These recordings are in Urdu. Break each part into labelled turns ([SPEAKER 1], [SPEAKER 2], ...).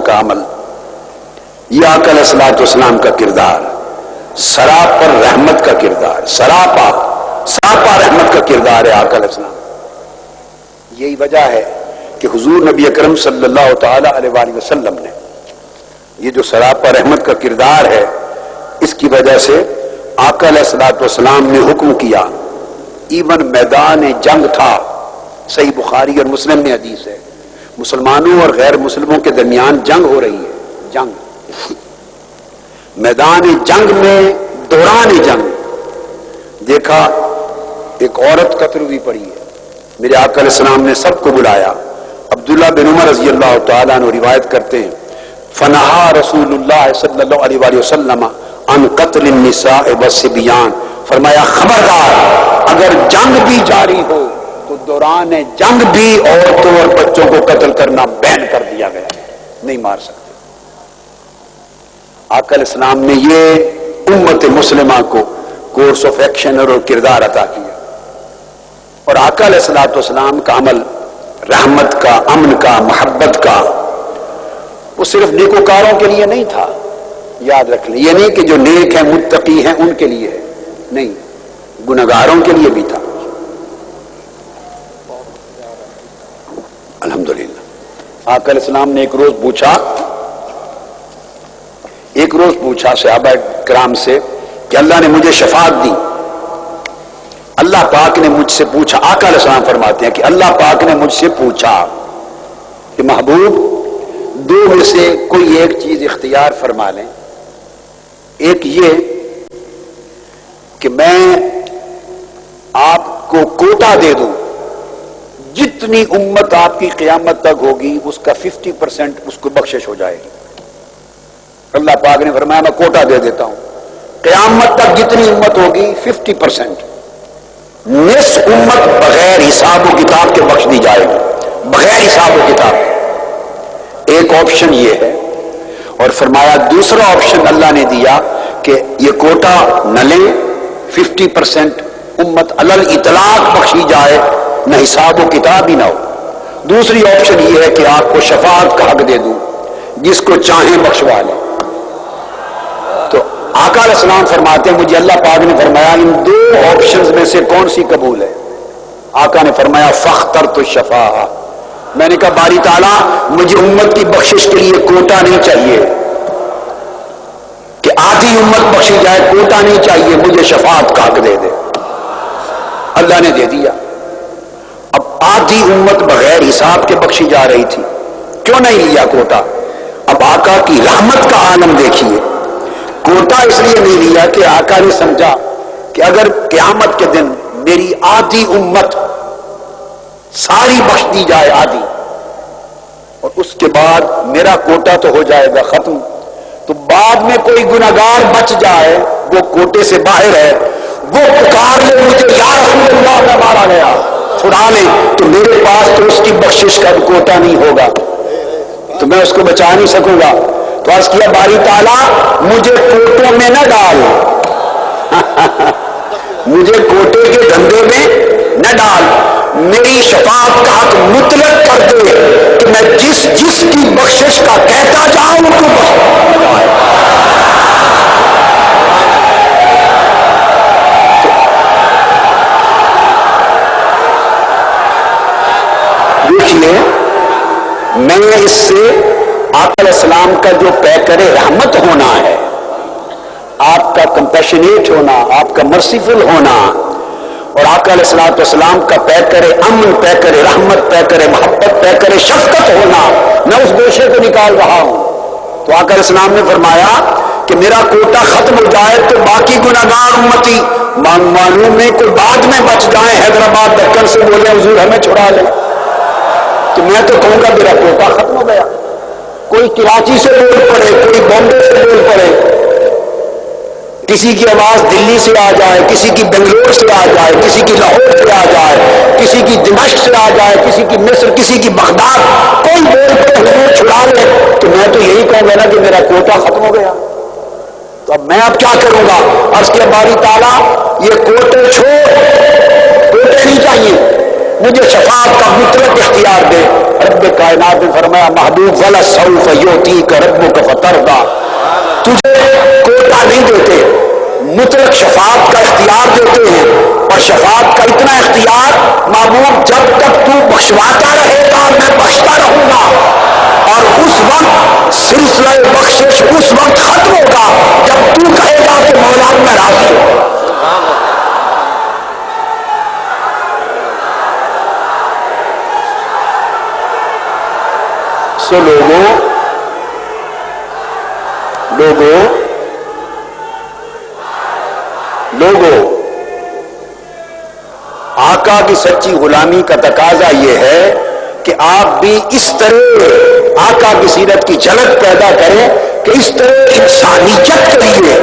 [SPEAKER 1] کا عمل، یہ آقا علیہ الصلوۃ والسلام کا کردار، سراپر رحمت کا کردار، سراپا رحمت کا کردار ہے آقا علیہ السلام۔ یہی وجہ ہے کہ حضور نبی اکرم صلی اللہ تعالی علیہ وآلہ وسلم نے یہ جو سراپا رحمت کا کردار ہے، اس کی وجہ سے آقا علیہ الصلوۃ والسلام نے حکم کیا، ایون میدان جنگ تھا، صحیح بخاری اور مسلم میں حدیث ہے، مسلمانوں اور غیر مسلموں کے درمیان جنگ ہو رہی ہے، جنگ، میدان جنگ میں دوران جنگ دیکھا ایک عورت قتل ہوئی پڑی ہے، میرے آقا علیہ السلام نے سب کو بلایا۔ عبداللہ بن عمر رضی اللہ تعالیٰ عنہ روایت کرتے ہیں، فنہا رسول اللہ صلی اللہ علیہ وآلہ وسلم عن قتل النساء والصبیان، فرمایا خبردار اگر جنگ بھی جاری ہو تو دوران جنگ بھی عورتوں اور بچوں کو قتل کرنا بین کر دیا گیا، نہیں مار سکتے۔ آقا علیہ السلام نے یہ امت مسلمہ کو کورس آف ایکشن اور کردار عطا کیا، اور آقا علیہ الصلوۃ والسلام کا عمل رحمت کا، امن کا، محبت کا، وہ صرف نیکوکاروں کے لیے نہیں تھا، یاد رکھ لیں، یہ نہیں کہ جو نیک ہیں متقی ہیں ان کے لیے ہے، نہیں، گنہگاروں کے لیے بھی تھا۔ الحمدللہ آقا علیہ السلام نے ایک روز پوچھا صحابہ کرام سے کہ اللہ نے مجھے شفاعت دی، اللہ پاک نے مجھ سے پوچھا، آقا علیہ السلام فرماتے ہیں کہ اللہ پاک نے مجھ سے پوچھا کہ محبوب دو میں سے کوئی ایک چیز اختیار فرما لیں، ایک یہ کہ میں آپ کو کوٹا دے دوں، جتنی امت آپ کی قیامت تک ہوگی اس کا 50% اس کو بخشش ہو جائے گی۔ اللہ پاک نے فرمایا میں کوٹا دے دیتا ہوں، قیامت تک جتنی امت ہوگی 50%، نصف امت بغیر حساب و کتاب کے بخش دی جائے گی، بغیر حساب و کتاب۔ ایک آپشن یہ ہے، اور فرمایا دوسرا آپشن اللہ نے دیا کہ یہ کوٹا نہ لیں، 50% امت علل اطلاق بخشی جائے، نہ حساب و کتاب ہی نہ ہو۔ دوسری آپشن یہ ہے کہ آپ کو شفاعت کا حق دے دوں، جس کو چاہیں بخشوا لیں۔ تو آقا علیہ السلام فرماتے ہیں مجھے اللہ پاک نے فرمایا ان دو آپشنز میں سے کون سی قبول ہے؟ آقا نے فرمایا فاخترت الشفاعہ، میں نے کہا باری تعالیٰ مجھے امت کی بخشش کے لیے کوٹا نہیں چاہیے کہ آدھی امت بخشی جائے، کوٹا نہیں چاہیے، مجھے شفاعت کا حق دے دے۔ اللہ نے دے دیا۔ اب آدھی امت بغیر حساب کے بخشی جا رہی تھی، کیوں نہیں لیا کوٹا؟ اب آقا کی رحمت کا عالم دیکھیے، کوٹا اس لیے نہیں لیا کہ آقا نے سمجھا کہ اگر قیامت کے دن میری آدھی امت ساری بخش دی جائے، آدھی، اور اس کے بعد میرا کوٹا تو ہو جائے گا ختم، تو بعد میں کوئی گناہگار بچ جائے، وہ کوٹے سے باہر ہے، وہ پکار لے مجھے یا رسول اللہ میں مارا گیا، چھڑا لے، تو میرے پاس تو اس کی بخشش کا کوٹا نہیں ہوگا، تو میں اس کو بچا نہیں سکوں گا۔ تو عرض کیا باری تعالیٰ مجھے کوٹوں میں نہ ڈال، مجھے کوٹے کے دھندے میں نہ ڈال، میری شفاعت کا حق مطلق کر دے کہ میں جس کی بخشش کا کہتا جاؤں تو بخش جائے۔ دیکھیے میں اس سے آقا علیہ السلام کا جو پیکر رحمت ہونا ہے، آپ کا کمپیشنیٹ ہونا، آپ کا مرسیفل ہونا، اور آقا علیہ الصلوۃ والسلام کا پیکر امن، پیکر رحمت، پیکر محبت، پیکر شفقت ہونا، میں اس گوشے کو نکال رہا ہوں۔ تو آقا علیہ السلام نے فرمایا کہ میرا کوٹا ختم ہو جائے تو باقی گناہگار امتی معلوم میں کوئی بعد میں بچ جائیں، حیدرآباد دکن سے بولے حضور ہمیں چھڑا لیں، تو میں تو کہوں گا میرا کوٹا ختم ہو گیا۔ کوئی کراچی سے بول پڑے، کوئی بامبے سے بول پڑے، کسی کی آواز دلی سے آ جائے، کسی کی بنگلور سے آ جائے، کسی کی لاہور سے آ جائے، کسی کی دمشق سے آ جائے، کسی کی مصر، کسی کی بغداد، کوئی بول پڑے حضور چھڑا لے، تو میں تو یہی کہوں گا نا کہ میرا کوٹا ختم ہو گیا۔ تو اب میں اب کیا کروں گا؟ عرض کیا باری تعالیٰ یہ کوٹے چھوڑ، کوٹے نہیں چاہیے، مجھے شفاعت کا مطلق اختیار دے۔ رب کائنات نے فرمایا محبوب وَلَسَوْفَ يُعْطِيكَ رَبُّكَ فَتَرْضَىٰ، تجھے کوٹا نہیں دیتے، مطلق شفاعت کا اختیار دیتے ہیں، اور شفاعت کا اتنا اختیار محبوب جب تک تو بخشواتا رہے گا میں بخشتا رہوں گا، اور اس وقت سلسلہ بخشش اس وقت ختم ہوگا جب تو کہے گا کہ مولا میں راضی ہوں۔ سو لوگوں آقا کی سچی غلامی کا تقاضا یہ ہے کہ آپ بھی اس طرح آقا کی سیرت کی جھلک پیدا کریں کہ اس طرح انسانیت کے لیے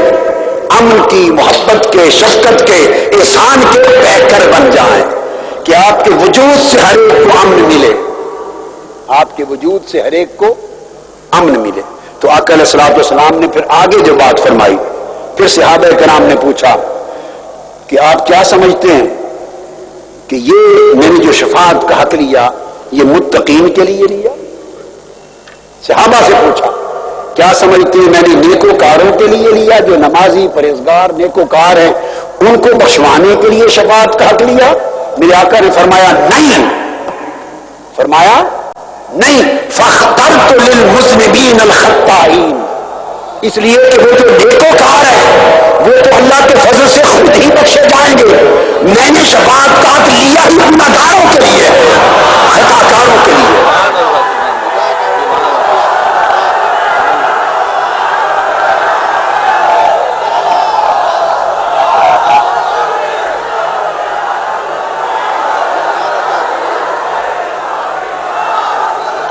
[SPEAKER 1] امن کی، محبت کے، شفقت کے، احسان کے پیکر بن جائیں کہ آپ کے وجود سے ہر ایک کو امن ملے، آپ کے وجود سے ہر ایک کو امن ملے۔ تو آقا علیہ الصلوۃ والسلام نے پھر آگے جو بات فرمائی، پھر صحابہ کرام نے پوچھا کہ آپ کیا سمجھتے ہیں کہ یہ میں نے جو شفاعت کا حق لیا یہ متقین کے لیے لیا؟ صحابہ سے پوچھا کیا سمجھتے ہیں میں نے نیکوکاروں کے لیے لیا، جو نمازی پرہیزگار نیکوکار ہیں ان کو بخشوانے کے لیے شفاعت کا حق لیا؟ میرے آقا نے فرمایا نہیں، فرمایا نہیں، فاخترت للمذنبین الخطائین، اس لیے کہ وہ جو نیکوکار ہے وہ تو اللہ کے فضل سے خود ہی بخشے جائیں گے، میں نے شفاعت کا حق لیا ہی گناہگاروں کے لیے، خطا کاروں کے لیے۔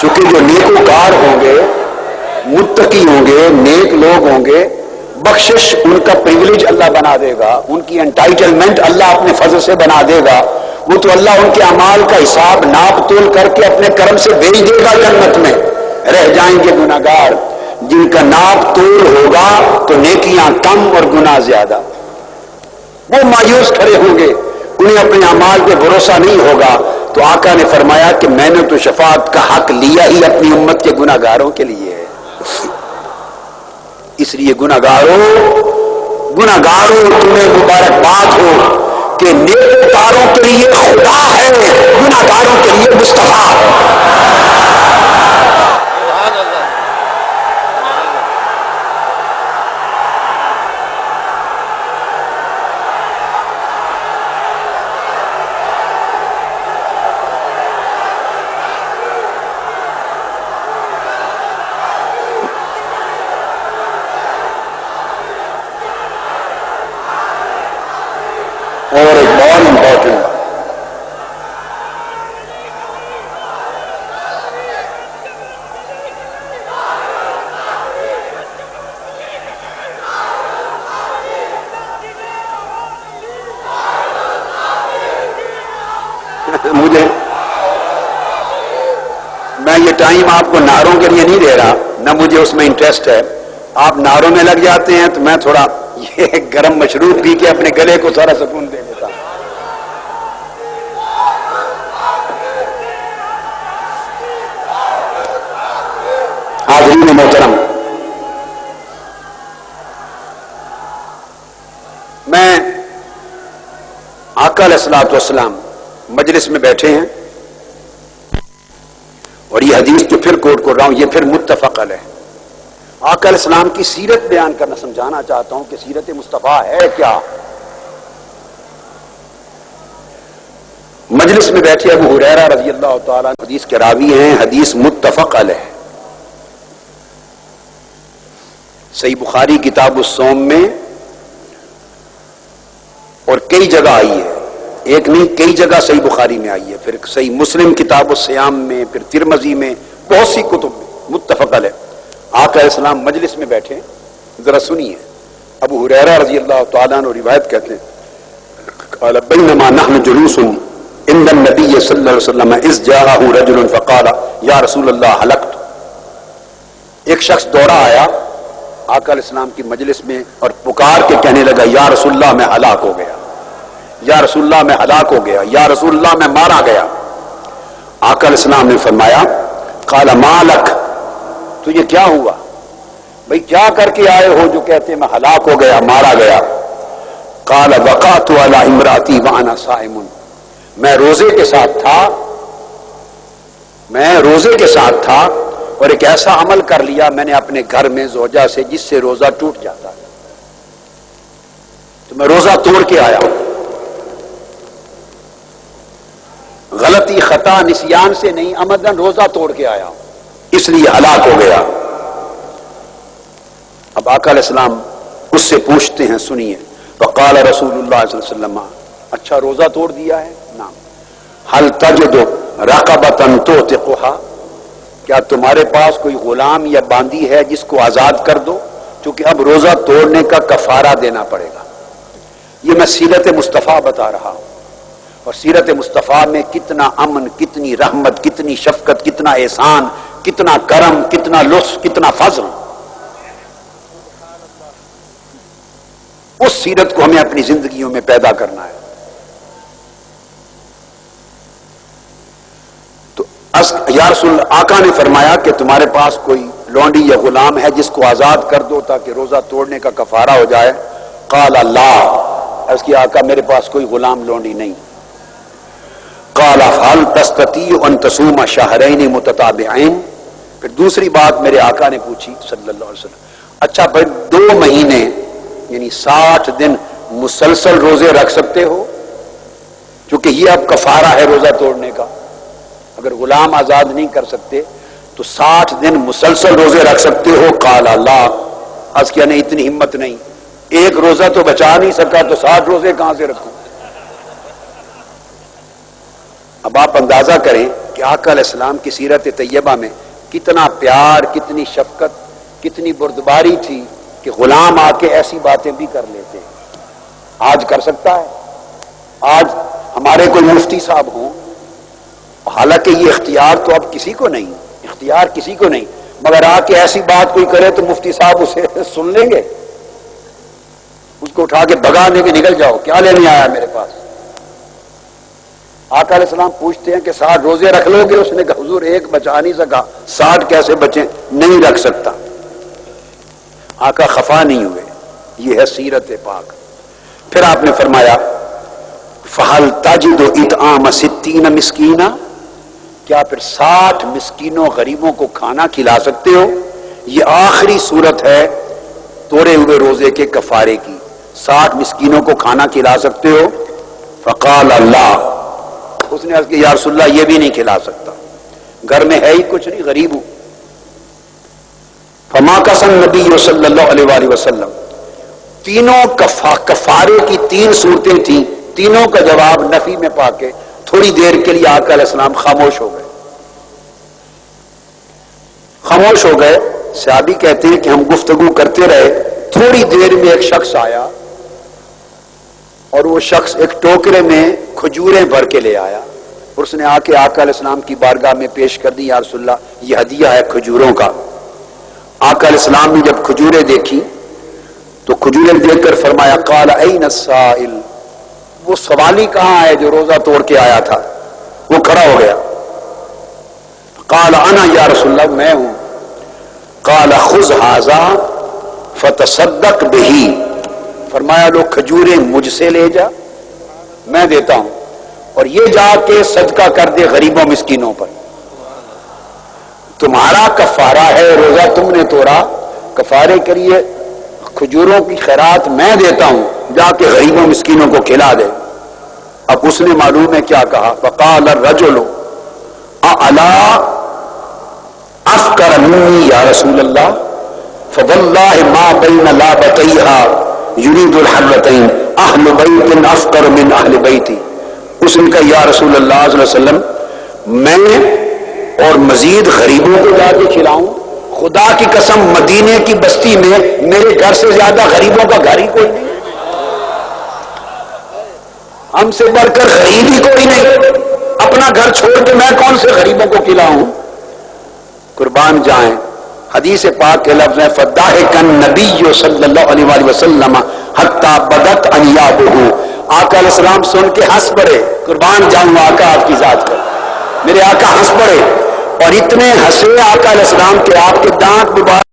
[SPEAKER 1] چونکہ جو نیکوکار ہوں گے، متقی ہوں گے، نیک لوگ ہوں گے، بخشش ان کا پریویلیج اللہ بنا دے گا، ان کی انٹائٹلمنٹ اللہ اپنے فضل سے بنا دے گا، وہ تو اللہ ان کے اعمال کا حساب ناپ تول کر کے اپنے کرم سے بھیج دے گا جنت میں۔ رہ جائیں گے گناہگار جن کا ناپ تول ہوگا تو نیکیاں کم اور گناہ زیادہ، وہ مایوس کھڑے ہوں گے، انہیں اپنے اعمال پہ بھروسہ نہیں ہوگا۔ تو آقا نے فرمایا کہ میں نے تو شفاعت کا حق لیا ہی اپنی امت کے گناہگاروں کے لیے ہے، اس لیے گناہگاروں تمہیں مبارکباد ہو کہ نیکوکاروں کے لیے خدا ہے، گناہگاروں کے لیے مصطفیٰ ہے۔ اور ایک بہت امپورٹنٹ بات، میں یہ ٹائم آپ کو نعروں کے لیے نہیں دے رہا، نہ مجھے اس میں انٹرسٹ ہے، آپ نعروں میں لگ جاتے ہیں تو میں تھوڑا یہ گرم مشروب پی کے اپنے گلے کو سارا سکون دے دیتا ہوں۔ حاضرین محترم، میں آقا علیہ الصلوۃ والسلام مجلس میں بیٹھے ہیں اور یہ حدیث جو پھر کوٹ کر رہا ہوں یہ پھر متفق علیہ ہے۔ آقا علیہ السلام کی سیرت بیان کرنا سمجھانا چاہتا ہوں کہ سیرت مصطفیٰ ہے کیا۔ مجلس میں بیٹھے ابو ہریرہ رضی اللہ تعالیٰ حدیث کے راوی ہیں، حدیث متفق علیہ، صحیح بخاری کتاب الصوم میں اور کئی جگہ آئی ہے، ایک نہیں کئی جگہ صحیح بخاری میں آئی ہے، پھر صحیح مسلم کتاب الصیام میں، پھر ترمذی میں، بہت سی کتب میں متفق علیہ۔ آقا علیہ السلام مجلس میں بیٹھے، ذرا سنیے، ابو ہریرہ رضی اللہ تعالیٰ عنہ روایت کہتے ہیں قال بینما نحن جلوس عند النبی صلی اللہ علیہ وسلم اذ جاءہ رجل فقال یا رسول اللہ ہلکت، ایک شخص دوڑا آیا آقا علیہ السلام کی مجلس میں اور پکار کے کہنے لگا یا رسول اللہ میں ہلاک ہو گیا، یا رسول اللہ میں ہلاک ہو گیا، یا رسول اللہ میں مارا گیا۔ آقا علیہ السلام نے فرمایا قال مالک، تجھے کیا ہوا بھئی، کیا کر کے آئے ہو جو کہتے میں ہلاک ہو گیا، مارا گیا؟ قال وقعت علی امراتی وانا صائم، میں روزے کے ساتھ تھا اور ایک ایسا عمل کر لیا میں نے اپنے گھر میں زوجہ سے جس سے روزہ ٹوٹ جاتا ہے، تو میں روزہ توڑ کے آیا ہوں، غلطی خطا نسیان سے نہیں، عمدن روزہ توڑ کے آیا ہوں، اس لیے ہلاک ہو گیا۔ اب آقا علیہ السلام اس سے پوچھتے ہیں، سنیے، وقال رسول اللہ صلی اللہ علیہ وسلم، اچھا روزہ توڑ دیا ہے؟ نعم۔ هل تجد رقبۃ تعتقها، کیا تمہارے پاس کوئی غلام یا باندی ہے جس کو آزاد کر دو؟ چونکہ اب روزہ توڑنے کا کفارہ دینا پڑے گا۔ یہ میں سیرت مصطفیٰ بتا رہا ہوں، اور سیرت مصطفیٰ میں کتنا امن، کتنی رحمت، کتنی شفقت، کتنا احسان، کتنا کرم، کتنا لطف، کتنا فضل، اس سیرت کو ہمیں اپنی زندگیوں میں پیدا کرنا ہے۔ تو یا رسول اللہ، آقا نے فرمایا کہ تمہارے پاس کوئی لونڈی یا غلام ہے جس کو آزاد کر دو تاکہ روزہ توڑنے کا کفارہ ہو جائے؟ قال لا، اس کی آقا میرے پاس کوئی غلام لونڈی نہیں۔ قال هل تستطيع ان تصوم شهرين متتابعين، پھر دوسری بات میرے آقا نے پوچھی صلی اللہ علیہ وسلم، اچھا بھائی 2 مہینے یعنی 60 دن مسلسل روزے رکھ سکتے ہو؟ کیونکہ یہ اب کفارہ ہے روزہ توڑنے کا، اگر غلام آزاد نہیں کر سکتے تو 60 دن مسلسل روزے رکھ سکتے ہو؟ قال لا، از کیا نہیں، اتنی ہمت نہیں، ایک روزہ تو بچا نہیں سکا تو 60 روزے کہاں سے رکھوں؟ اب آپ اندازہ کریں کہ آقا علیہ السلام کی سیرت طیبہ میں کتنا پیار، کتنی شفقت، کتنی بردباری تھی کہ غلام آ کے ایسی باتیں بھی کر لیتے۔ آج کر سکتا ہے؟ آج ہمارے کوئی مفتی صاحب ہوں، حالانکہ یہ اختیار تو اب کسی کو نہیں، اختیار کسی کو نہیں، مگر آ کے ایسی بات کوئی کرے تو مفتی صاحب اسے سن لیں گے، اس کو اٹھا کے بھگا دیں گے، نکل جاؤ، کیا لینے آیا میرے پاس؟ آقا علیہ السلام پوچھتے ہیں کہ 60 روزے رکھ لو گے؟ اس نے کہا حضور ایک بچا نہیں سکا، 60 کیسے بچیں؟ نہیں رکھ سکتا۔ آقا خفا نہیں ہوئے، یہ ہے سیرت پاک۔ پھر آپ نے فرمایا فَهَلْ تَجِدُ إِطْعَامَ 60 مسکینہ، کیا پھر 60 مسکینوں غریبوں کو کھانا کھلا سکتے ہو؟ یہ آخری صورت ہے توڑے ہوئے روزے کے کفارے کی، 60 مسکینوں کو کھانا کھلا سکتے ہو؟ فقال اللہ، اس نے عرض کیا یا رسول اللہ یہ بھی نہیں کھلا سکتا، گھر میں ہے ہی کچھ نہیں، غریب ہوں۔ فما قسم نبی صلی اللہ علیہ وآلہ وسلم، تینوں کفارے کی 3 صورتیں تھیں، تینوں کا جواب نفی میں پا کے تھوڑی دیر کے لیے آقا علیہ السلام خاموش ہو گئے۔ خاموش ہو گئے، صحابی کہتے ہیں کہ ہم گفتگو کرتے رہے، تھوڑی دیر میں ایک شخص آیا اور وہ شخص ایک ٹوکرے میں کھجوریں بھر کے لے آیا، اور اس نے آ کے آقا علیہ السلام کی بارگاہ میں پیش کر دی، یا رسول اللہ یہ ہدیہ ہے کھجوروں کا۔ آقا علیہ السلام نے جب کھجوریں دیکھی تو کھجوریں دیکھ کر فرمایا قال این السائل، وہ سوالی کہاں ہے جو روزہ توڑ کے آیا تھا؟ وہ کھڑا ہو گیا، قال انا یا رسول اللہ، میں ہوں۔ قال خذ ھذا فتصدق بہ، فرمایا لو کھجوریں مجھ سے لے جا، میں دیتا ہوں، اور یہ جا کے صدقہ کر دے غریبوں مسکینوں پر۔ تمہارا کفارہ ہے، روزہ تم نے توڑا، کفارے کے لیے کھجوروں کی خیرات میں دیتا ہوں، جا کے غریبوں مسکینوں کو کھلا دے۔ اب اس نے معلوم ہے کیا کہا، فقال الرجل اعلی افقر منی یا رسول اللہ فواللہ ما بین لابتیہا یرید الحرتین اہل بیت افقر من اہل بیتی۔ اس نے کہا یا رسول اللہ صلی اللہ علیہ وسلم، میں اور مزید غریبوں کو جا کے کھلاؤں؟ خدا کی قسم مدینے کی بستی میں میرے گھر سے زیادہ غریبوں کا گھر ہی کوئی نہیں، ہم سے بڑھ کر غریب ہی کوئی نہیں، اپنا گھر چھوڑ کے میں کون سے غریبوں کو کھلاؤں؟ قربان جائیں، حدیث پاک کے لفظ ہیں فضاحک النبی صلی اللہ علیہ وآلہ وسلم حتی بدت انیابہ، آقا علیہ السلام سن کے ہنس پڑے، قربان جاؤں آقا آپ کی ذات پر، میرے آقا ہنس پڑے، اور اتنے ہنسے آقا علیہ السلام کے آپ کے دانت مبارک